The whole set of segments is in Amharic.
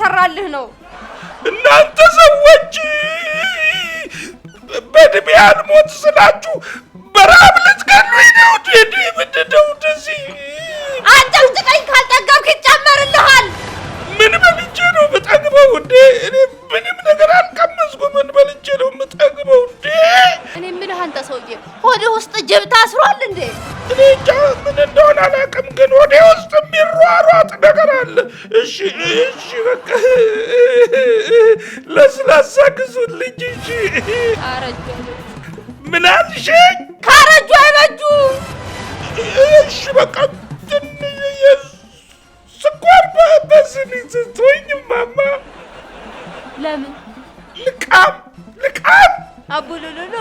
እየሰራልህ ነው? እናንተ ሰዎች በድሜ አልሞት ስላችሁ በረሃብ ልትገሉኝ ነው? ምንድን ነው እንደዚህ? አንጨቅጭቀኝ ካልጠገብክ ይጨመርልሃል። ምን በልቼ ነው የምጠግበው እንዴ? እኔ ምንም ነገር አልቀመስኩም። ምን በልቼ ነው የምጠግበው እንዴ? እኔ የምልህ አንተ ሰውዬ ሆድህ ውስጥ ጅብ ታስሯል እንዴ? እኔ እንጃ ምን እንደሆነ አላውቅም፣ ግን ሆዴ ውስጥ የሚሯሯጥ ነገር አለ። እሺ በቃ ለስላሳ ግዙልኝ እንጂ። አረጁ ምን አልሽኝ? ካረጁ አይበጁ። እሺ በቃ ስኳር በስኒ ስትሆኝ ማማ። ለምን ልቃም አቡሉሉሉ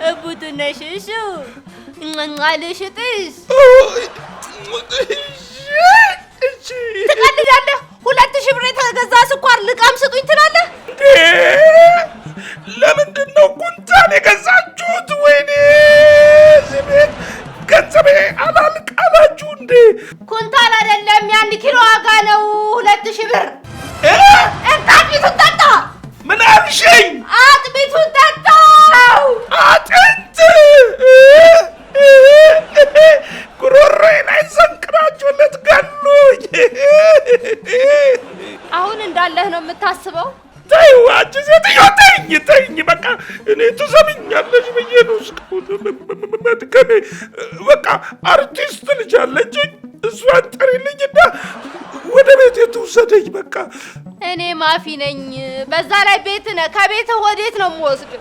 እቡቱነሽሹ እንቃልሽጥስ ትቀልዳለህ? 2000 ብር የተገዛ ስኳር ልቃም ስጡኝ ትላለህ? ለምንድን ነው ኩንታል የገዛችሁት? ወይኔ ስሜት ገንዘቤ አላልቅ አላችሁ እንዴ? ኩንታል አይደለም የ1 ኪሎ ዋጋ ነው 2000 ብር። አጥቢቱን ጠጣ። ምን አልሽኝ? አጥቢቱን ጠጣው። አጥንት ጉሮሮዬ ላይ ሰንቅራችሁ ልትገሉኝ። አሁን እንዳለህ ነው የምታስበው? ተይው አንቺ ሴትዮ ተይኝ በቃ። እኔ ትሰሚኛለሽ ብዬ ነው እስካሁን መድከሜ። በቃ አርቲስት ልጅ አለችኝ፣ እሷን ጥሪልኝና ወደ ቤት ትውሰደኝ በቃ። እኔ ማፊ ነኝ፣ በዛ ላይ ቤት ነህ። ከቤትህ ወዴት ነው የምወስድ?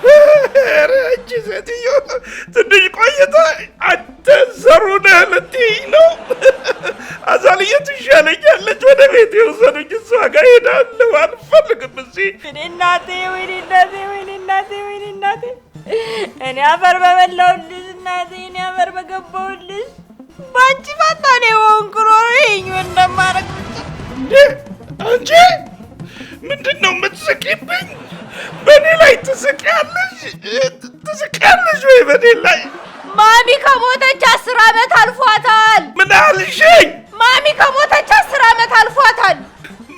ኧረ አንቺ ሴትዮ ትንሽ ቆይታ አንተ ዘሩ ነህ ልትይኝ ነው? አዛልዬ ትሻለኛለች፣ ወደ ቤት የወሰዱኝ እሷ ጋር ሄዳለሁ። አልፈልግም እዚህ። ወይኔ እናቴ እኔ አፈር በበላሁልሽ እናቴ፣ እኔ አፈር በገባሁልሽ። ባንቺ ባታ ነው ወንኩሮኝ እንደማረግ እንዴ። አንቺ ምንድን ነው የምትስቂብኝ? በእኔ ላይ ትስቂያለሽ ወይ በእኔ ላይ? ማሚ ከሞተች 10 ዓመት አልፏታል። ምን አልሽኝ? ማሚ ከሞተች 10 ዓመት አልፏታል።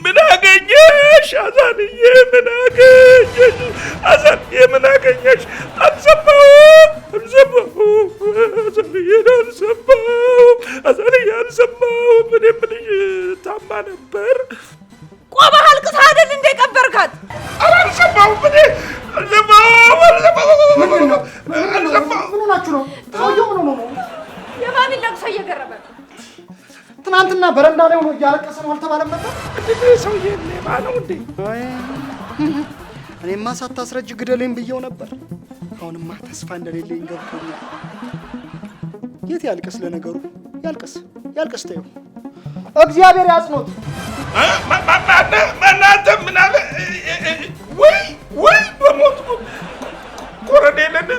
ምን አገኘሽ አዛልዬ? ምን አገኘሽ አዛልዬ? ምን አገኘሽ? አልሰማሁም አዛልዬ አልሰማሁም። እኔ የምልሽ ታማ ነበር። ቆመህ አልቅሰህ አይደል እንደ ቀበርካት? አልሰማሁም። እኔ አልሰማሁም። ምን ሆናችሁ ነው? ሰውዬው ምን ሆኖ ነው? የማሚን ለቅሶ እየገረመ ነው። ትናንትና በረንዳ ላይ ሆኖ እያለቀሰ ነው አልተባለም ነበር? ሰውዬ ሌባ ነው እንዴ? እኔማ ሳታስረጅ ግደለኝ ብየው ነበር። አሁንማ ተስፋ እንደሌለኝ ገብቶኛል። የት ያልቅስ? ለነገሩ ያልቅስ ተይው። እግዚአብሔር ያጽኖት። እናንተ ምን አለ? ወይ በሞት ኮረኔልን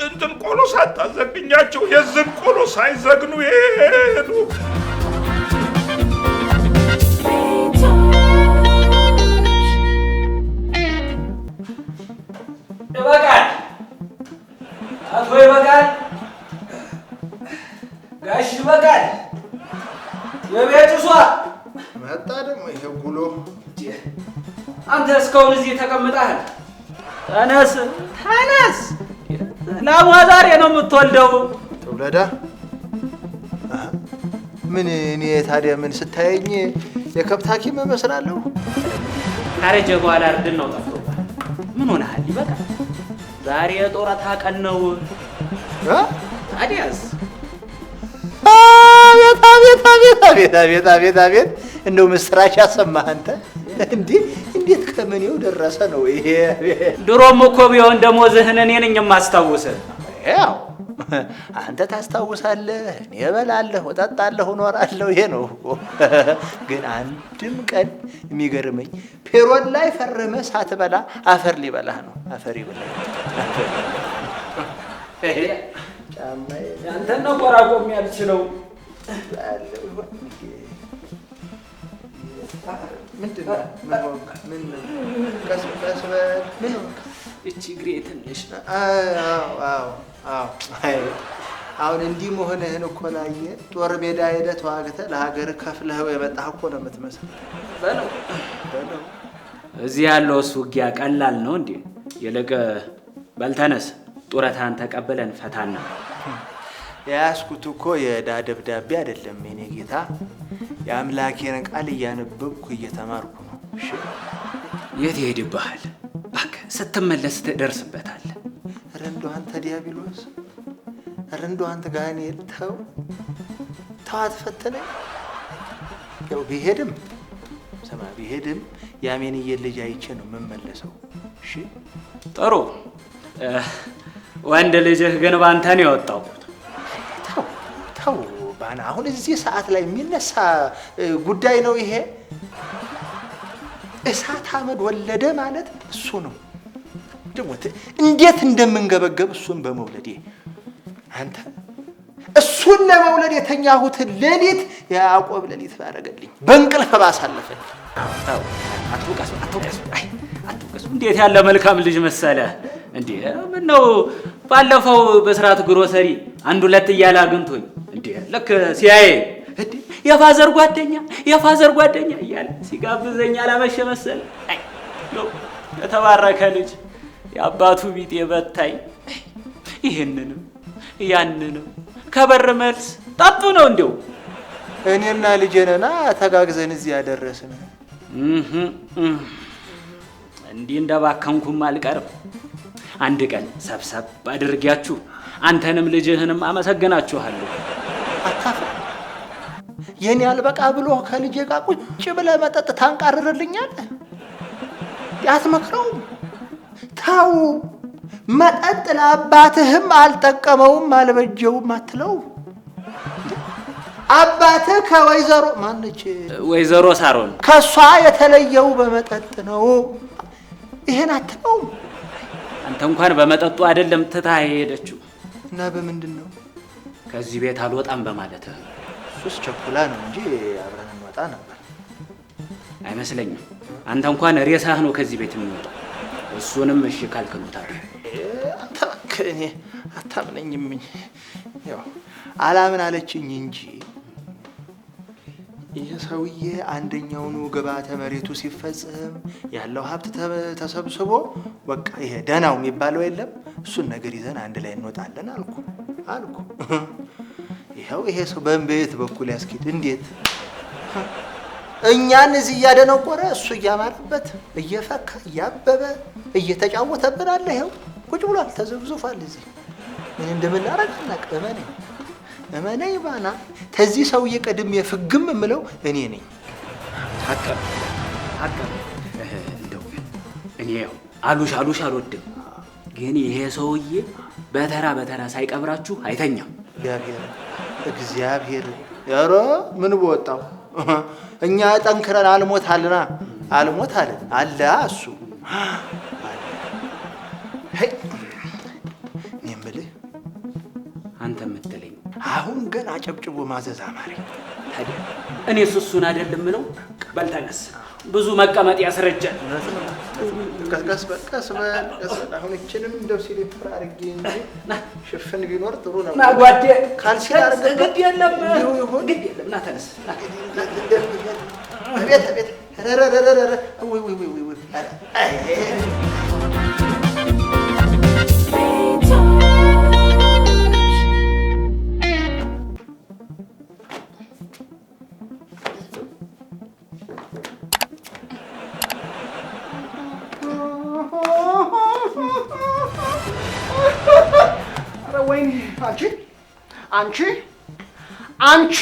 እንትን ቆሎ ሳታዘግኛቸው የዝን ቆሎ ሳይዘግኑ ሄዱ። ይበቃል አቶ ይበቃል፣ ጋሽ ይበቃል። የቤት እሷ መጣ ደግሞ ይሄ ጉሎ። አንተ እስካሁን እዚህ ተቀምጠሃል። ተነስ ላሟ ዛሬ ነው የምትወልደው። ትውለዳ ምን? እኔ ታዲያ ምን ስታየኝ የከብት ሐኪም እመስላለሁ? ካረጀ በኋላ እርድን ነው ጠፍቶባል። ምን ሆነሃል? ይበቃል። ዛሬ የጦረታ ቀን ነው። ታዲያስ? አቤት እንደው ምስራች ያሰማህ አንተ። እንዴት ከምኔው ደረሰ ነው ይሄ? ድሮም እኮ ቢሆን ደሞዝህን እኔ ነኝ የማስታውስህ። ያው አንተ ታስታውሳለህ፣ እኔ እበላለሁ፣ እጠጣለሁ፣ እኖራለሁ። ይሄ ነው እኮ። ግን አንድም ቀን የሚገርመኝ ፔሮን ላይ ፈርመህ ሳትበላ አፈር ሊበላህ ነው። አፈር ይበላህ። ያንተን ነው ቆራቆም ያልችለው። ምን እቺ እግሬ ትንሽ አሁን እንዲህ መሆንህን እኮ ላየ ጦር ሜዳ ሄደህ ተዋግተህ ለሀገር ከፍለኸው የመጣህ እኮ ነው የምትመስለው። በለው እዚህ ያለውስ ውጊያ ቀላል ነው እንዴ? የለቀ በልተነስ ጡረታን ተቀበለን ፈታና። የያዝኩት እኮ የዕዳ ደብዳቤ አይደለም የኔ ጌታ፣ የአምላኬን ቃል እያነበብኩ እየተማርኩ ነው። እሺ የት ይሄድብሃል? እባክህ ስትመለስ ትደርስበታለህ። ኧረ እንደው አንተ ዲያብሎስ፣ ኧረ እንደው አንተ ጋኔል፣ ተው አትፈትነኝ። ያው ቢሄድም ስማ፣ ቢሄድም የአሜንዬን ልጅ አይቼ ነው የምመለሰው። እሺ ጥሩ። ወንድ ልጅህ ግን ባንተ ነው የወጣው። ተው ባና፣ አሁን እዚህ ሰዓት ላይ የሚነሳ ጉዳይ ነው ይሄ። እሳት አመድ ወለደ ማለት እሱ ነው። ደግሞ እንዴት እንደምንገበገብ እሱን በመውለዴ አንተ እሱን ለመውለድ የተኛሁትን ሌሊት የያዕቆብ ሌሊት ባደረገልኝ በእንቅልፍ ባሳለፈኝ። አትውቀሱ። እንዴት ያለ መልካም ልጅ መሰለ እንዴ! ምን ነው ባለፈው በስርዓት ግሮሰሪ አንድ ሁለት እያለ አግኝቶኝ እንዴ ልክ ሲያይ እንዴ የፋዘር ጓደኛ እያለ ሲጋብዘኝ አላመሸ መሰለ። አይ የተባረከ ልጅ የአባቱ ቢጤ በታይ። ይሄንንም ያንንም ከበር መልስ ጣጡ ነው እንደው እኔና ልጄና ተጋግዘን እዚህ ያደረስን። እንዲህ እንደባከንኩም አልቀርም። አንድ ቀን ሰብሰብ አድርጊያችሁ አንተንም ልጅህንም አመሰግናችኋለሁ። አታፍር። የኔ አልበቃ ብሎ ከልጄ ጋር ቁጭ ብለህ መጠጥ ታንቃርርልኛለህ? አትመክረውም? ተው፣ መጠጥ ለአባትህም አልጠቀመውም አልበጀውም አትለው? አባትህ ከወይዘሮ ማነች? ወይዘሮ ሳሮን ከሷ የተለየው በመጠጥ ነው። ይሄን አትለው? አንተ እንኳን በመጠጡ አይደለም ትታ ሄደችው። እና በምንድን ነው? ከዚህ ቤት አልወጣም በማለት። እሱስ ቸኩላ ነው እንጂ አብረን እንወጣ ነበር። አይመስለኝም። አንተ እንኳን ሬሳህ ነው ከዚህ ቤት የሚወጣው። እሱንም እሺ ካልክሉታል። አንተ እኔ አታምነኝም። ያው አላምን አለችኝ እንጂ ይህ ሰውዬ አንደኛውኑ ግብዓተ መሬቱ ሲፈጸም ያለው ሀብት ተሰብስቦ በቃ ይሄ ደህናው የሚባለው የለም እሱን ነገር ይዘን አንድ ላይ እንወጣለን አልኩ። ይኸው ይሄ ሰው በእንቤት በኩል ያስኪድ እንዴት እኛን እዚህ እያደነቆረ እሱ እያማረበት እየፈካ እያበበ እየተጫወተብን አለ። ይኸው ቁጭ ብሏል፣ ተዘብዝፏል። እዚህ ምን እንደምናረግ እናቅ። እመነኝ ባና፣ ከዚህ ሰውዬ ቀድሜ ፍግም የምለው እኔ ነኝ። ታቀም እንደው እኔ ያው አሉሽ አልወድም፣ ግን ይሄ ሰውዬ በተራ ሳይቀብራችሁ አይተኛም። እግዚአብሔር ኧረ ምን በወጣው እኛ ጠንክረን አልሞታልን አለ እሱ። እኔ የምልህ አንተ የምትለኝ አሁን ገና አጨብጭቦ ማዘዝ አማረኝ። ታዲያ እኔ እሱን አይደለም ምለው። በል ተነስ፣ ብዙ መቀመጥ ያስረጃል። ቀስ በል አሁን እችንም እንደው ሲሊፕር አድርጌ እንጂ ሽፍን ቢኖር ጥሩ ነው። ና ጓዴ ካልሲ አድርገህ ግድ የለም ና ተነስ። ቤት አንቺ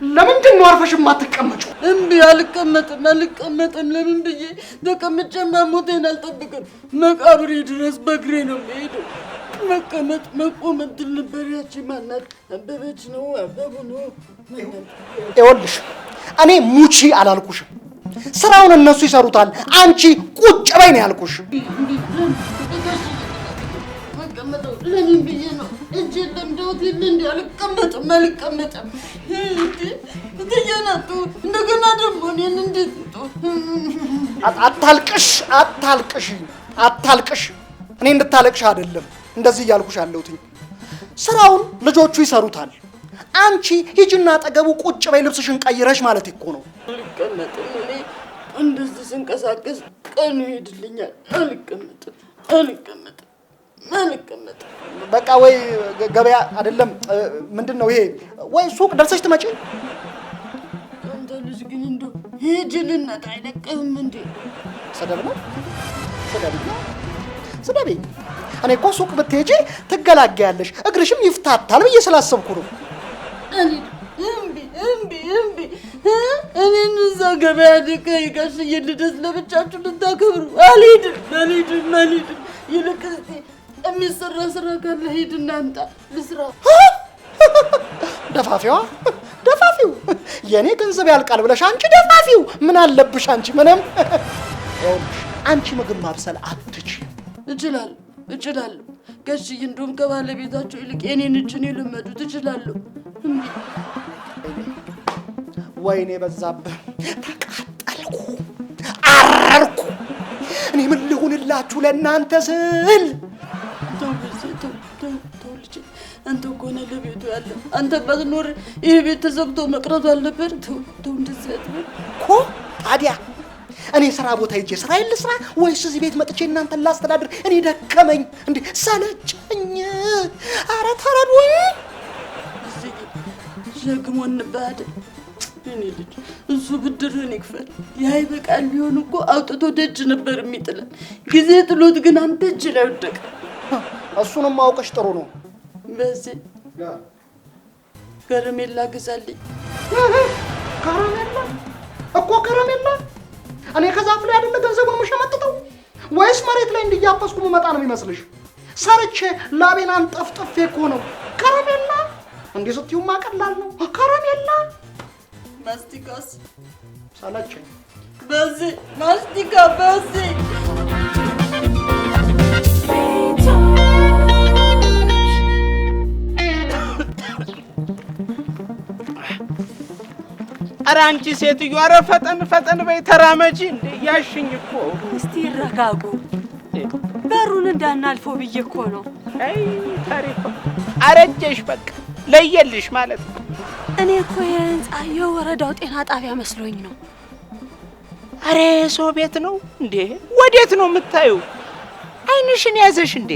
ለምንድን ነው አርፈሽ የማትቀመጪው? እምቢ፣ አልቀመጥም። ለምን ብዬ ተቀምጬ መሞቴን አልጠብቅም። መቃብሬ ድረስ በእግሬ ነው የምሄደው። መቀመጥ መቆም እንትን ነበር። ያቺ ማናት? አበበች ነው አበቡ ነው። ይኸውልሽ እኔ ሙቺ አላልኩሽም። ስራውን እነሱ ይሰሩታል። አንቺ ቁጭ በይ ነው ያልኩሽ። ለምን ብዬ ነው እጄ ለምደውት የለ እንዲ አልቀመጥም። እትየናቱ እንደገና ደግሞ እኔን እንዴት አታልቅሽ። እኔ እንድታለቅሽ አይደለም እንደዚህ እያልኩሽ ያለሁትኝ። ስራውን ልጆቹ ይሰሩታል። አንቺ ሂጂና አጠገቡ ቁጭ በይ ልብስሽን ቀይረሽ ማለት እኮ ነው። አልቀመጥም እኔ እንደዚህ ስንቀሳቀስ ቀኑ ይሄድልኛል። አልቀመጥም። በቃ ወይ ገበያ አይደለም ምንድነው ይሄ ወይ ሱቅ ደርሰሽ ትመጪ። አንተ ልጅ ግን እንደው ሂጂልነት አይለቅህም እንዴ? ሰደብ ነው ስደቢ። እኔ እኮ ሱቅ ብትሄጂ ትገላገያለሽ እግርሽም ይፍታታል ብዬ ስላሰብኩ ነው። እምቢ እኔን እዛ ገበያ ልከኝ ጋሽዬ ልደት ለብቻችሁ ልታከብሩ አልሄድም። ይልቅ እስኪ የሚሰራ ስራ ካለ ሂድና አምጣ ልስራ። ደፋፊው የኔ ገንዘብ ያልቃል ብለሽ አንቺ ደፋፊው ምን አለብሽ አንቺ ምንም። አንቺ ምግብ ማብሰል አትችይም። እችላለሁ ጋሽዬ እንደውም ከባለቤታቸው ይልቅ የኔን እጅን የለመዱት እችላለሁ። ወይኔ በዛብህ ተቃጠልኩ አረርኩ። እኔ ምን ልሁንላችሁ ለእናንተ ስል። ተው ልጄ አንተ እኮ ነህ ለቤቱ ያለ። አንተ ባትኖር ይህ ቤት ተዘግቶ መቅረቱ አልነበር። ተው እንደዚህ አትበል እኮ። ታዲያ እኔ ስራ ቦታ ሂጄ ስራዬን ልስራ ወይስ እዚህ ቤት መጥቼ እናንተን ላስተዳድር? እኔ ደከመኝ እንዴ ሰለቸኝ። ኧረ ተረዱኝ። ሸክሞን ባደ እኔ ልጅ እሱ ብድርን ይክፈል። ያ ይበቃል ቢሆን እኮ አውጥቶ ደጅ ነበር የሚጥለን። ጊዜ ጥሎት ግን አንተ እጅ ላይ ወደቀ። እሱንም ማውቀሽ ጥሩ ነው። በዚህ ከረሜላ ግዛልኝ። ከረሜላ እኔ ከዛፍ ላይ አይደለ ገንዘቡን የምሸመጥጠው ወይስ መሬት ላይ እንዲያፈስኩ መጣ ነው የሚመስልሽ? ሰርቼ ላቤን አንጠፍጥፌ እኮ ነው። ከረሜላ እንዴ ስትዩማ ቀላል ነው። ከረሜላ ማስቲካስ ሰለቸኝ። በዚህ ማስቲካ በዚህ ኧረ አንቺ ሴትዮ ኧረ ፈጠን በይ ተራመጂ። እንዴ ያሽኝ እኮ። እስቲ ይረጋጉ። በሩን እንዳናልፈው ብዬ እኮ ነው። አይ ታሪኩ አረጀሽ በቃ ለየልሽ ማለት ነው። እኔ እኮ የህንጻ የወረዳው ጤና ጣቢያ መስሎኝ ነው። አረ ሰው ቤት ነው እንዴ? ወዴት ነው የምታዩ? አይንሽን ያዘሽ እንዴ?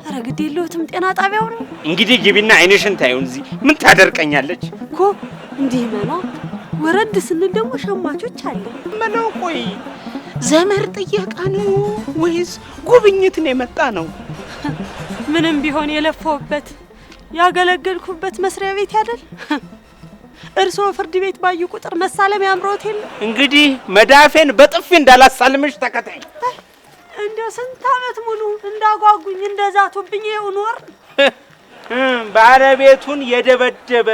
አረ ግድ የለውም ጤና ጣቢያው ነው። እንግዲህ ግቢና አይንሽን ታዩ። እዚህ ምን ታደርቀኛለች እኮ እንዲህ መና ወረድ ስንል ደግሞ ሸማቾች አለ። ምነው ቆይ ዘመር ጥየቃ ነው ወይስ ጉብኝት ነው የመጣ ነው? ምንም ቢሆን የለፈውበት ያገለገልኩበት መስሪያ ቤት አይደል? እርሶ ፍርድ ቤት ባዩ ቁጥር መሳለም ያምሮት የለ። እንግዲህ መዳፌን በጥፊ እንዳላሳልምሽ ተከታይ። እንደው ስንት ዓመት ሙሉ እንዳጓጉኝ እንደዛቱብኝ ኖር። ባለቤቱን የደበደበ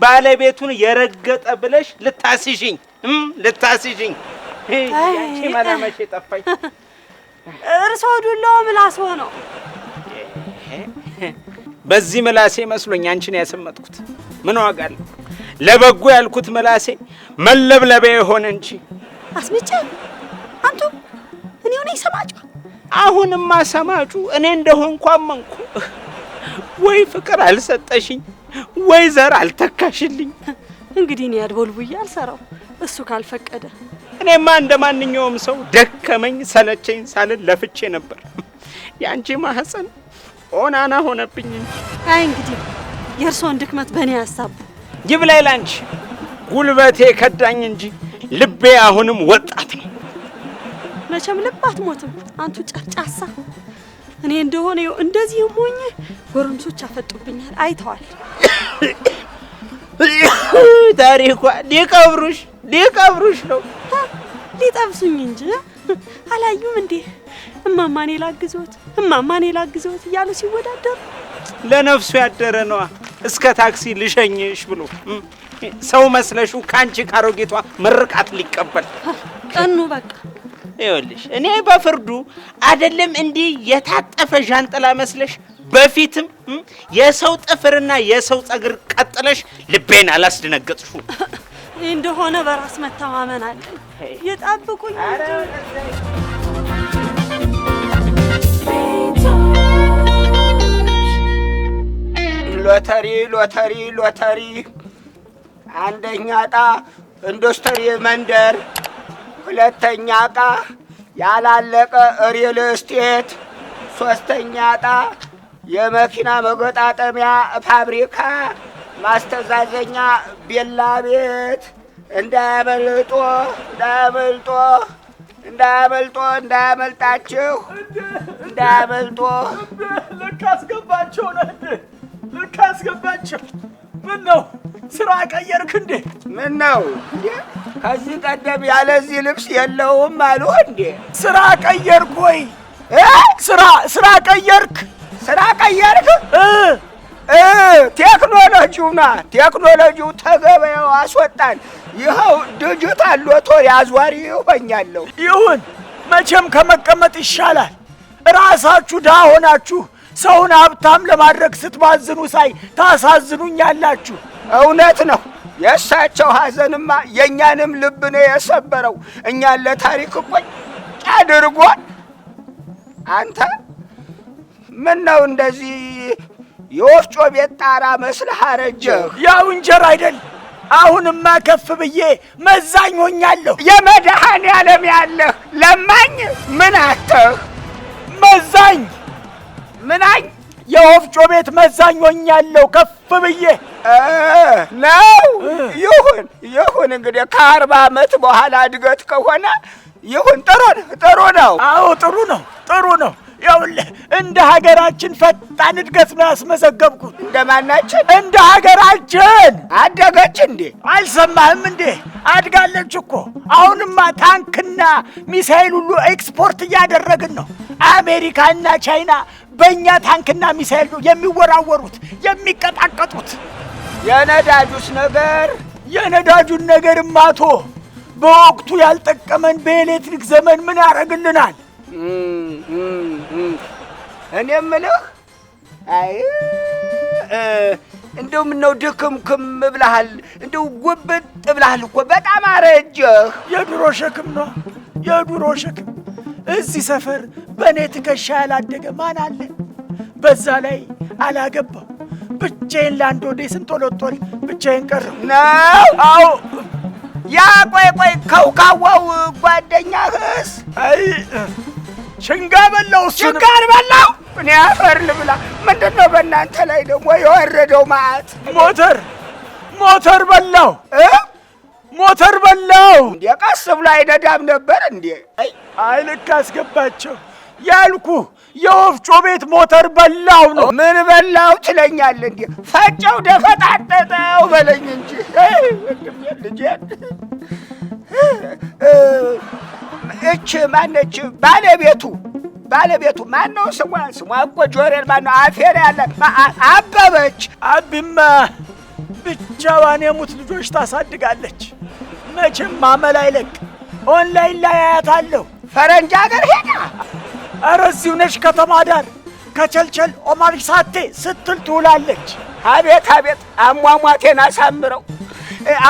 ባለቤቱን የረገጠ ብለሽ ልታስሽኝ። ያቺ መላመሽ ጠፋኝ። እርሶ ዱላው ምላስ ሆነው በዚህ ምላሴ መስሎኝ አንቺን ያሰመጥኩት። ምን ዋጋ አለው? ለበጎ ያልኩት ምላሴ መለብለቢያ የሆነ እንጂ አስመጨ አንቱ እኔ ሆነ ሰማጩ። አሁንማ ሰማጩ እኔ እንደሆንኩ አመንኩ። ወይ ፍቅር አልሰጠሽኝ ወይ ዘር አልተካሽልኝ። እንግዲህ እኔ አድቦልቡዬ አልሰራው እሱ ካልፈቀደ። እኔማ እንደማንኛውም ሰው ደከመኝ ሰለቸኝ ሳልል ለፍቼ ነበር። ያንቺ ማህፀን ኦናና ሆነብኝ እንጂ። አይ እንግዲህ የእርሶን ድክመት በእኔ ሐሳብ ይብላኝ ላንቺ። ጉልበቴ ከዳኝ እንጂ ልቤ አሁንም ወጣት ነው። መቼም ልብ አትሞትም አንቱ ጨርጫሳ። እኔ እንደሆነ እንደዚህ ሞኝ ጎረምሶች አፈጡብኛል። አይተዋል ታሪኳ ሊቀብሩሽ ነው። ሊጠብሱኝ እንጂ አላዩም እንዴ? እማማኔ ላግዞት እያሉ ሲወዳደሩ። ለነፍሱ ያደረ ነዋ። እስከ ታክሲ ልሸኝሽ ብሎ ሰው መስለሹ ካንቺ ካሮጌቷ ምርቃት ሊቀበል ቀኑ በቃ ይኸውልሽ፣ እኔ በፍርዱ አይደለም እንዲህ የታጠፈ ዣንጥላ መስለሽ በፊትም የሰው ጥፍርና የሰው ጸጉር ቀጥለሽ ልቤን አላስደነገጥሹ። እንደሆነ በራስ መተማመን አለ። ይጠብቁኝ ሎተሪ ሎተሪ ሎተሪ። አንደኛ ዕጣ ኢንዱስትሪ መንደር፣ ሁለተኛ ዕጣ ያላለቀ ሪል ስቴት፣ ሶስተኛ ዕጣ የመኪና መገጣጠሚያ ፋብሪካ ማስተዛዘኛ ቢላ ቤት። እንዳያመልጦ እንዳያመልጦ እንዳያመልጦ እንዳያመልጣችሁ እንዳያመልጦ። ልክ አስገባቸው ነው እንዴ? ልክ አስገባቸው። ምን ነው ስራ ቀየርክ እንዴ? ምን ነው እንዴ? ከዚህ ቀደም ያለዚህ ልብስ የለውም አሉ እንዴ? ስራ ቀየርክ ወይ? ስራ ቀየርክ? ስራ ቀየርክ? ቴክኖሎጂውና ቴክኖሎጂው ተገበያው አስወጣን። ይኸው ዲጂታል ሎተሪ አዟሪ ሆኛለሁ። ይሁን መቼም ከመቀመጥ ይሻላል። ራሳችሁ ድሃ ሆናችሁ ሰውን ሀብታም ለማድረግ ስትባዝኑ ሳይ ታሳዝኑኛላችሁ። እውነት ነው። የእሳቸው ሐዘንማ የእኛንም ልብ ነው የሰበረው። እኛን ለታሪክ ቁጭ አድርጎን። አንተ ምን ነው እንደዚህ የወፍጮ ቤት ጣራ መስለህ አረጀህ? ያው እንጀራ አይደል? አሁንማ ከፍ ብዬ መዛኝ ሆኛለሁ። የመድኃኔዓለም ያለህ ለማኝ ምን አተህ? መዛኝ ምናኝ? የወፍጮ ቤት መዛኝ ሆኛለሁ ከፍ ብዬ ነው። ይሁን ይሁን፣ እንግዲህ ከ40 ዓመት በኋላ እድገት ከሆነ ይሁን። ጥሩ ነው። አዎ ጥሩ ነው። ይኸውልህ እንደ ሀገራችን ፈጣን እድገት ነው ያስመዘገብኩት። እንደማናችን? እንደ ሀገራችን። አደገች እንዴ? አልሰማህም እንዴ? አድጋለች እኮ። አሁንማ ታንክና ሚሳኤል ሁሉ ኤክስፖርት እያደረግን ነው። አሜሪካና ቻይና በእኛ ታንክና ሚሳኤል ነው የሚወራወሩት የሚቀጣቀጡት። የነዳጁስ ነገር? የነዳጁን ነገርማ ቶ በወቅቱ ያልጠቀመን በኤሌክትሪክ ዘመን ምን ያደርግልናል? እኔ የምልህ አይ እንደው ምነው ድክምክም ብለሃል? እንደው ጉብጥ ብለሃል እኮ በጣም አረጀህ። የድሮ ሸክም ነው የድሮ ሸክም። እዚህ ሰፈር በእኔ ትከሻ ያላደገ ማን አለ? በዛ ላይ አላገባው ብቻዬን ለአንድ ወዴ ስንጦለጦል ብቻዬን ቀረሁ ነው። አዎ ያ ቆይ ከውካዋው ጓደኛህስ? አይ ችንጋ በላው። ችንጋር በላው። እኔ አፈር ልብላ። ምንድነው በእናንተ ላይ ደግሞ የወረደው መዓት? ሞተር በላው። ሞተር በላው። እንዴ ቀስ ብሎ አይነዳም ነበር እንዴ? አይ ልክ አስገባቸው ያልኩህ የወፍጮ ቤት ሞተር በላው ነው። ምን በላው ትለኛለህ እንዴ? ፈጨው ደፈጣጠጠው በለኝ እንጂ ወንድሜ ልጄ። እቺ ማነች ባለቤቱ ማነው ስሟ እኮ ጆሬል ማነው አፌር ያለ አበበች። አቢማ ብቻዋን የሙት ልጆች ታሳድጋለች። መቼም ማመል አይለቅ። ኦንላይን ላይ አያታለሁ። ፈረንጅ ሀገር ሄዳ ኧረ እዚሁ ነች ከተማ ዳር ከቸልቸል ኦማር ሳቴ ስትል ትውላለች። አቤት አሟሟቴን አሳምረው።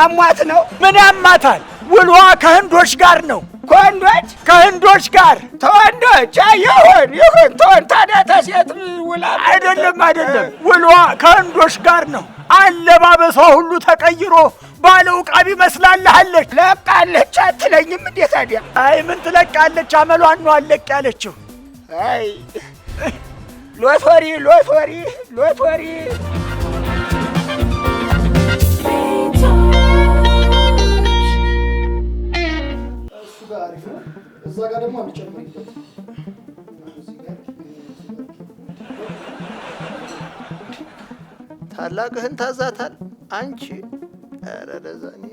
አሟት ነው። ምን ያማታል? ውሏ ከህንዶች ጋር ነው። ከህንዶች ጋር ተወንዶች? ይሁን ተወን። ታዲያ ተሴት ውላ አይደለም ውሏ ከህንዶች ጋር ነው። አለባበሷ ሁሉ ተቀይሮ ባለው ቃቢ መስላለች። ለቃለች አትለኝም እንዴ ታዲያ? አይ ምን ትለቃለች? አመሏን ነው አለቅ ያለችው። አይ ሎተሪ እሱ ጋር አሪፍ ነው። እዛ ጋር ደግሞ አንጨምርበት። ታላቅህን ታዛታል አንቺ። ኧረ ለዛኔ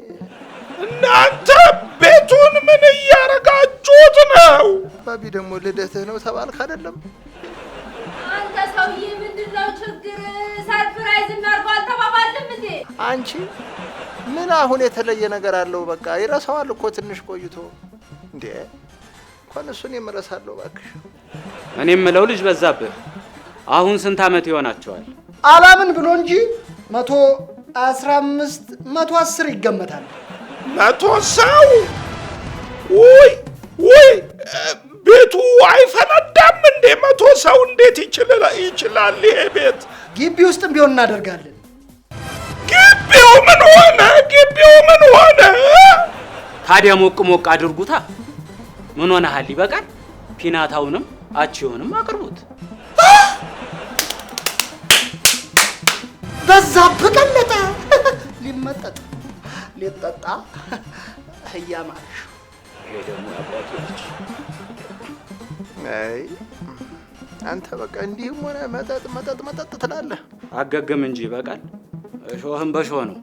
እናንተ ቤቱን ምን እያረጋችሁት ነው? ባቢ ደግሞ ልደትህ ነው ተባልክ አይደለም? አንተ ሰውዬ ምንድነው ችግር? ሰርፕራይዝ እናርጎ አልተባባልንም እንዴ? አንቺ ምን አሁን የተለየ ነገር አለው? በቃ ይረሳዋል እኮ ትንሽ ቆይቶ። እንዴ እንኳን እሱን የምረሳለሁ እባክሽ። እኔ የምለው ልጅ በዛብህ አሁን ስንት ዓመት ይሆናቸዋል? አላምን ብሎ እንጂ 115 110 ይገመታል። 100 ሰው? ውይ ቤቱ አይፈነዳም እንዴ? 100 ሰው እንዴት ይችላል? ይሄ ቤት ግቢ ውስጥም ቢሆን እናደርጋለን። ግቢው ምን ሆነ? ግቢው ምን ሆነ? ታዲያ ሞቅ ሞቅ አድርጉታ። ምን ሆነሃል? ይበቃል። ፒናታውንም አቺውንም አቅርቡት። በዛብህ ቀለጠ። ሊመጠጥ ሊጠጣ እያማረሽ ይሄ ደግሞ ያባቱ ልጅ። አይ አንተ በቃ እንዲህም ሆነ መጠጥ ትላለህ። አገገም እንጂ ይበቃል። እሾህም በሾህ ነው።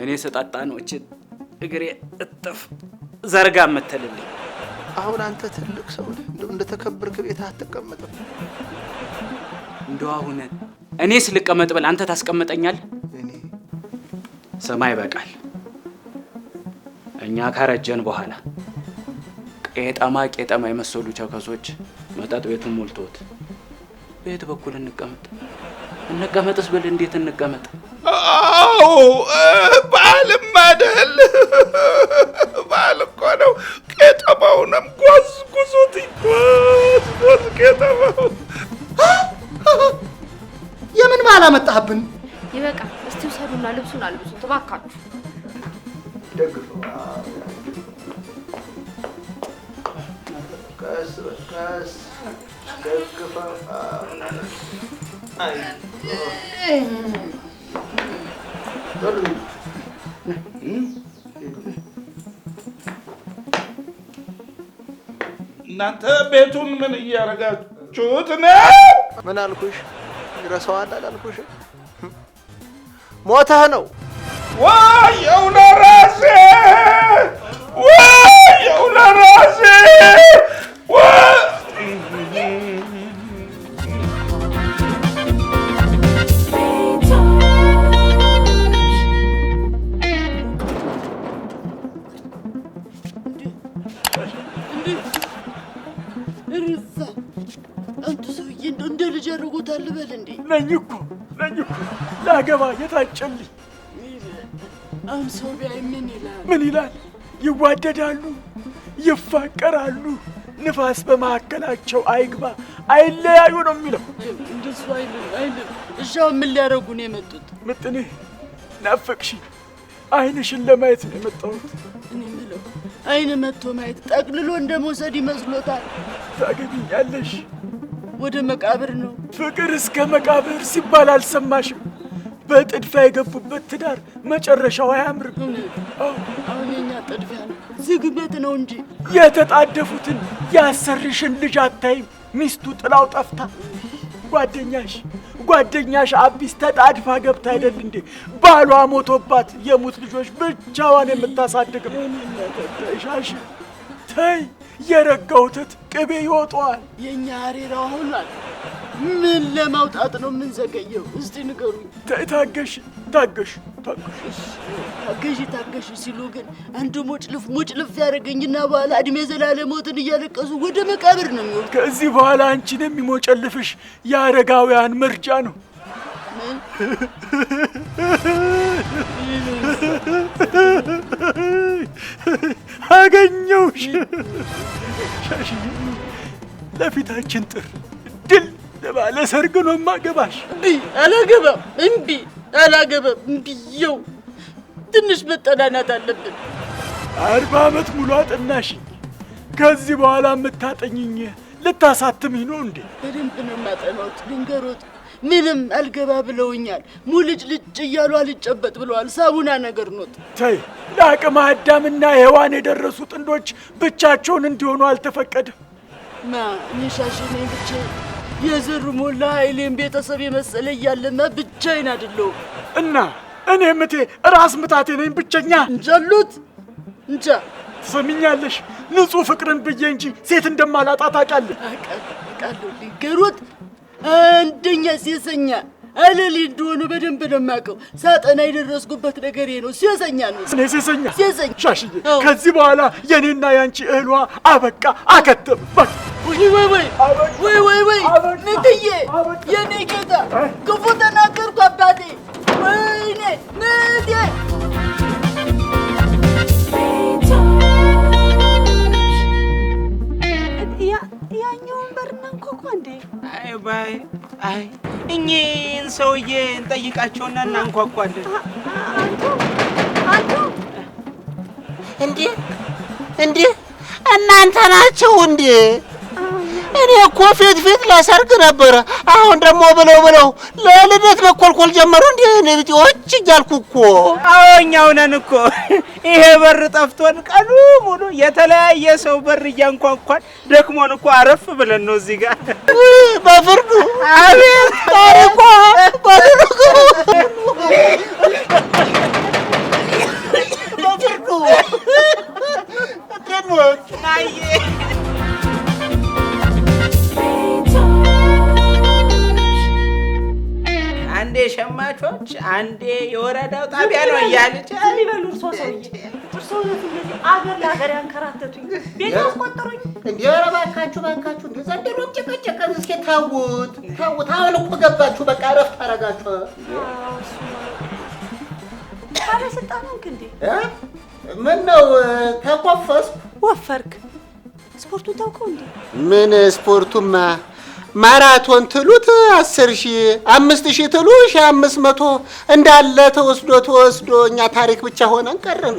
እኔ ስጠጣ ነው እቺ እግሬ እጥፍ ዘርጋ የምትልልኝ። አሁን አንተ ትልቅ ሰው ነህ። እንደተከበርክ ቤት አትቀመጥም። እንደው አሁን እኔስ ልቀመጥ ብል አንተ ታስቀምጠኛለህ? እኔ ስማ ይበቃል። እኛ ካረጀን በኋላ ቄጠማ የመሰሉ ቸከሶች መጠጥ ቤቱን ሞልቶት ቤት በኩል እንቀመጥስ ብል እንዴት እንቀመጥ? አዎ ባልም አይደል? ባል እኮ ነው። ቄጠማውንም ጎዝጉዙት። ጎዝ ቄጠማው የምን ባል አመጣህብን? ይበቃል። እስቲ ውሰዱና ልብሱን አልብሱት እባካችሁ። ደግፈው። ቀስ ደግፈው። አይ እናንተ ቤቱን ምን እያደረጋችሁት ነው? ምን አልኩሽ? ይረሳዋል አላልኩሽ? ሞተህ ነው። ወየው ለራሴ! ወየው ለራሴ! አንተ ሰውዬ እንደ ልጅ አድርጎታል በል እንዴ? ነኝ እኮ ላገባ የታጨልኝ። አሁን ሰው ቢያይ ምን ይላል? ምን ይላል? ይዋደዳሉ፣ ይፋቀራሉ፣ ንፋስ በመካከላቸው አይግባ፣ አይለያዩ ነው የሚለው። እንደሱ አይልም። እሺ አሁን ምን ሊያደርጉ ነው የመጡት? ምጥኔ ናፈቅሽኝ። አይንሽን ለማየት ነው የመጣሁት። እኔ የምለው አይን መጥቶ ማየት ጠቅልሎ እንደ መውሰድ ይመስሎታል? ታገቢኛለሽ? ወደ መቃብር ነው። ፍቅር እስከ መቃብር ሲባል አልሰማሽም? በጥድፊያ የገቡበት ትዳር መጨረሻው አያምርም። አሁን የኛ ጥድፊያ ነው፣ ዝግመት ነው እንጂ የተጣደፉትን ያሰርሽን ልጅ አታይም? ሚስቱ ጥላው ጠፍታ ጓደኛሽ አቢስ ተጣድፋ ገብታ አይደል እንዴ ባሏ ሞቶባት የሙት ልጆች ብቻዋን የምታሳድግም? ሻሽ ተይ፣ የረጋ ወተት ቅቤ ይወጣዋል። የኛ አሬራ ሆኗል። ምን ለማውጣት ነው የምንዘገየው? እስቲ ንገሩኝ። ታገሽ ሲሉ ግን አንዱ ሞጭልፍ ያደረገኝና በኋላ እድሜ ዘላለሞትን እያለቀሱ ወደ መቃብር ነው የሚወጡ። ከዚህ በኋላ አንቺን የሚሞጨልፍሽ የአረጋውያን መርጃ ነው። አገኘሁሽ። ሻሽዬ ለፊታችን ጥር ድል ባለ ሰርግ ነው የማገባሽ። እምቢ አላገባም። እምቢየው ትንሽ መጠናናት አለብን። 40 ዓመት ሙሉ አጠናሽኝ። ከዚህ በኋላ የምታጠኝኝ ልታሳትምኝ ነው እንዴ? በደንብ ነው የማጠናውት። ልንገሮት፣ ምንም አልገባ ብለውኛል። ሙልጭ ልጭ እያሉ አልጨበጥ ብለዋል። ሳቡና ነገር ኖት። ተይ፣ ለአቅመ አዳምና ሔዋን የደረሱ ጥንዶች ብቻቸውን እንዲሆኑ አልተፈቀደም። እኔ ሻሽ ነኝ ብቻ የዘሩ ሞላ ኃይሌን ቤተሰብ የመሰለ እያለማ ብቻዬን አይደለሁም። እና እኔ ምቴ ራስ ምታቴ ነኝ ብቸኛ። እንጃሉት እንጃ። ትሰሚኛለሽ? ንጹህ ፍቅርን ብዬ እንጂ ሴት እንደማላጣ ታውቃለህ። አውቃለሁ። ሊገሩት አንደኛ ሴሰኛ አለሌ እንደሆነ በደንብ ነው የማውቀው። ሳጠና የደረስኩበት ነገሬ ነው። ሴሰኛ ነው። እኔ ሴሰኛ? ሻሽዬ፣ ከዚህ በኋላ የኔና ያንቺ እህሏ አበቃ፣ አከተም። ወይ ንትዬ፣ የኔ ጌታ፣ ክፉ ተናገርኩ አባቴ። ወይኔ ንቴ ያኛውን በር እናንኳኳ እንዴ? አይ እኚህን ሰውዬ እንጠይቃቸውና እናንኳኳለን። አንተ እንዴ እናንተ ናችሁ እንዴ? እኔ እኮ ፊት ለሰርግ ነበረ። አሁን ደግሞ ብለው ለልደት መኮልኮል ጀመሩ እንዴ? ነብጤዎች እያልኩ እኮ። አዎ እኛው ነን እኮ። ይሄ በር ጠፍቶን ቀኑ ሙሉ የተለያየ ሰው በር እያንኳኳን ደክሞን እኮ አረፍ ብለን ነው እዚህ ጋር በፍርዱ። አቤት ታሪኳ በፍርዱ ደሞች ናዬ አንዴ ሸማቾች አንዴ የወረዳው ጣቢያ ነው እያለች ሊበሉ እርሶ ሰውዬ እርሶ እነዚህ አገር ለአገር ያንከራተቱኝ ቤት አስቆጠሩኝ። እንዴ ኧረ እባካችሁ እንዴ ዘንድሮም ጨቀጨቀን። እስኪ ተውት። አሁን እኮ ገባችሁ። በቃ እረፍት አደረጋችሁ። ባለስልጣን ነህ እንዴ? ምን ነው ተኮፈስኩ? ወፈርክ? ስፖርቱን ታውቀው እንዴ? ምን ስፖርቱማ ማራቶን ትሉት 10,000 5,000 ትሉ 1,500 እንዳለ ተወስዶ እኛ ታሪክ ብቻ ሆነን ቀረን።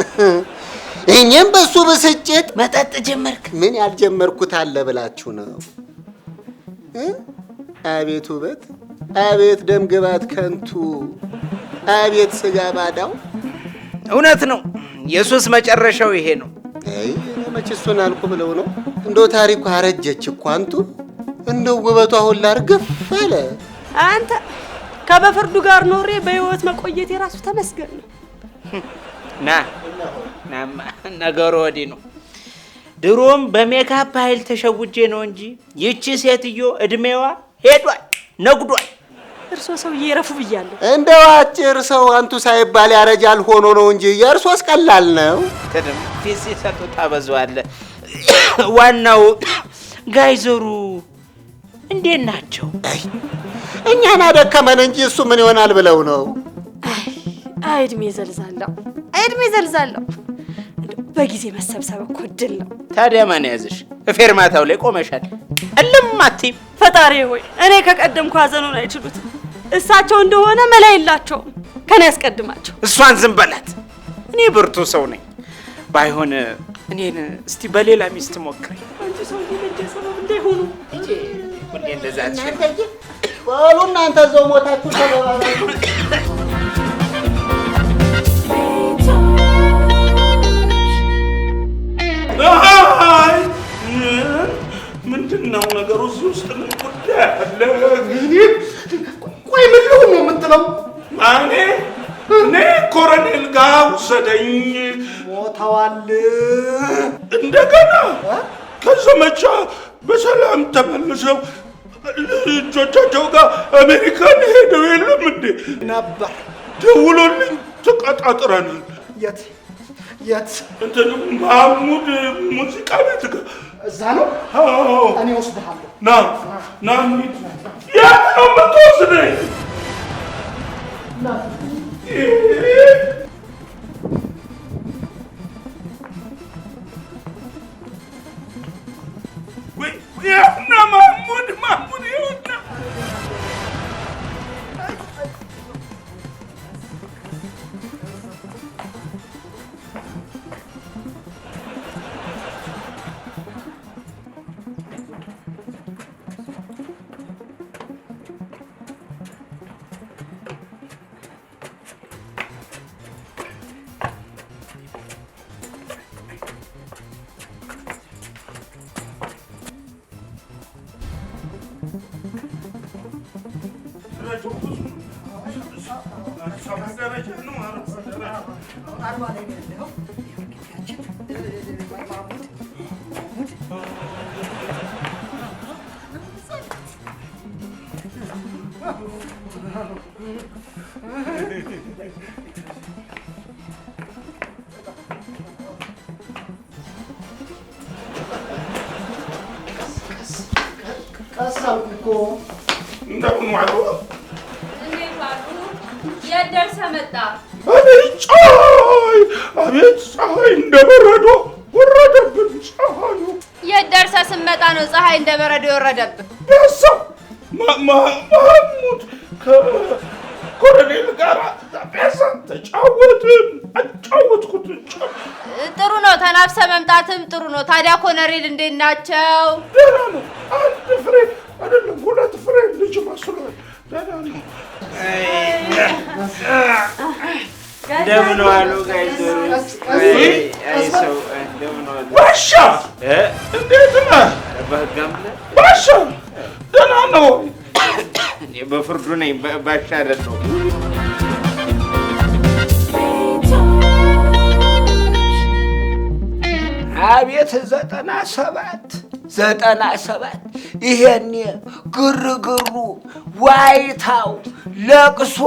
እኛም በሱ ብስጭት መጠጥ ጀመርክ። ምን ያልጀመርኩት አለ ብላችሁ ነው? አቤት ውበት፣ አቤት ደም ግባት ከንቱ፣ አቤት ስጋ ባዳው። እውነት ነው። የሱስ መጨረሻው ይሄ ነው። አይ እኔ መች እሱን አልኩ ብለው ነው። እንደው ታሪኩ አረጀች እኮ አንቱ። እንደው ውበቷ ሁላ እርግፍ አለ። አንተ ከበፍርዱ ጋር ኖሬ በህይወት መቆየት የራሱ ተመስገን ነው። ናማ ነገሩ ወዲህ ነው። ድሮም በሜካፕ ኃይል ተሸውጄ ነው እንጂ ይቺ ሴትዮ እድሜዋ ሄዷል፣ ነጉዷል። እርሶ ሰውዬ ረፉ ብያለሁ። እንደው አጭር ሰው አንቱ ሳይባል ያረጃል ሆኖ ነው እንጂ የእርሶስ ቀላል ነው። ከደም ፊት ሲሰጡ ታበዛዋለህ። ዋናው ጋይዘሩ እንዴት ናቸው? እኛን አደከመን እንጂ እሱ ምን ይሆናል ብለው ነው። አይ እድሜ ዘልዛለሁ። በጊዜ መሰብሰብ እኮ ድል ነው። ታዲያ ማን ያዝሽ? ፌርማታው ላይ ቆመሻል። እልም አትይም። ፈጣሪ ሆይ እኔ ከቀደምኩ ሀዘኑን አይችሉትም። እሳቸው እንደሆነ መላ የላቸውም። ከኔ ያስቀድማቸው። እሷን ዝም በላት። እኔ ብርቱ ሰው ነኝ። ባይሆን እኔን እስቲ በሌላ ሚስት ሞክሪ። አንቺ ሰው ይደሰው እንደሆኑ ሁሌ እንደዛ በሉ እናንተ እዛው ሞታችሁ ተባባሉ። ምንድነው ነገሩ? እዚህ ውስጥ ምን ጉዳይ አለ? ቆይ ምን ልሁን ነው የምትለው? እኔ ኮሎኔል ጋር ውሰደኝ። ሞተዋል። እንደገና ከዘመቻ በሰላም ተመልሰው ልጆቻቸው ጋር አሜሪካን ሄደው የለም እንዴ? ነበር ደውሎልኝ ተቀጣጥረናል። የት? እንትን ማሙድ ሙዚቃ ቤት ጋር እዛ ነው። አዎ እኔ ወስድሃለሁ። ና እንሂድ። የት ነው የምትወስደኝ? ይኸውና ማሙድ ይኸውና። እንደምን ዋሉ? እንዴት ዋሉ? የት ደርሰህ መጣ? አቤት ፀሐይ እንደ በረዶ ወረደብን። ፀሐዩ የት ደርሰህ ስትመጣ ነው ፀሐይ እንደ በረዶ የወረደብህ? ማሙድ ከኮሎኔል ጋር ፒያሳ ተጫወትን። አጫወትኩት። ጥሩ ነው። ተናፍሰ መምጣትም ጥሩ ነው። ታዲያ ኮሎኔል እንዴት ናቸው? ደህና ነው። አንድ ፍሬ አይደለም 2 ፍሬ ልጅ መስሏል። ደህና ነው። እንደምን ዋሉ ጋይዘሮች? አይ ሰው እንደምን ዋሉ? ባሻ እንዴት ነህ? በህግ አምላክ ባሻ ደህና ነው? እኔ በፍርዱ ነኝ፣ ባሻ አይደለሁም። አቤት 97 ይሄኔ ግርግሩ፣ ዋይታው፣ ለቅሶ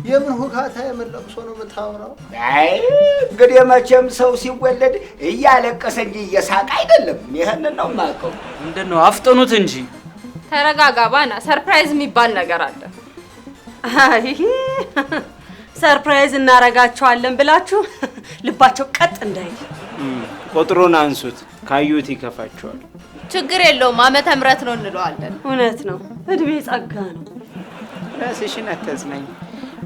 የምን ሁካታ የምን ለቅሶ ነው የምታወራው? አይ እንግዲህ መቼም ሰው ሲወለድ እያለቀሰ እንጂ እየሳቀ አይደለም። ይሄንን ነው የማውቀው። ምንድን ነው? አፍጥኑት እንጂ። ተረጋጋ ባና። ሰርፕራይዝ የሚባል ነገር አለ። አይ ሰርፕራይዝ እናረጋቸዋለን ብላችሁ ልባቸው ቀጥ እንዳይል ቁጥሩን አንሱት፣ ካዩት ይከፋቸዋል። ችግር የለውም። ዓመተ ምሕረት ነው እንለዋለን። እውነት ነው። እድሜ ጸጋ ነው። ራስሽን አታጽናኝ።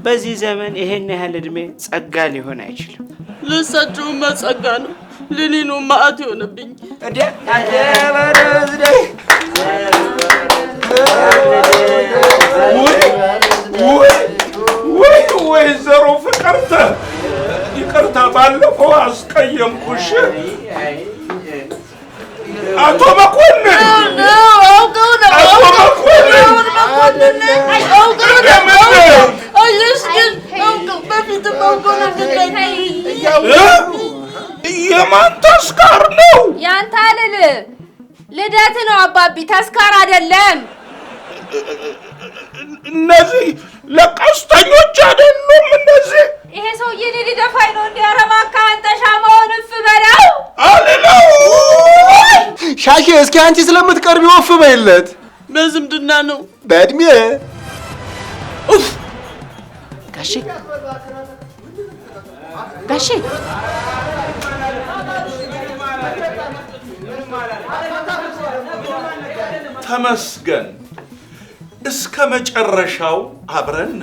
በዚህ ዘመን ይሄን ያህል እድሜ ጸጋ ሊሆን አይችልም። ለእሳቸውማ ጸጋ ነው፣ ለእኔ ነው መዓት የሆነብኝ። ወይዘሮ ፍቅርተ ይቅርታ፣ ባለፈው አስቀየምኩሽ። አቶ መኮንን አውቀው ነው በፊትም አውቀው ነው። የማን ተስካር ነው? ያንተ አልል ልደት ነው አባቢ፣ ተስካር አይደለም። እነዚህ ለቀስተኞች አይደሉም። እነዚህ ይሄ ሰውዬ እኔ ሊደፋኝ ነው። እንዲህ ኧረ እባክህ አንተ ሻማውን እፍ በለው አልለው። ሻሼ እስኪ አንቺ ስለምትቀርቢ ወፍ በይለት። በዝምድና ነው በእድሜ ጋሼ ጋሼ ተመስገን። እስከ መጨረሻው አብረን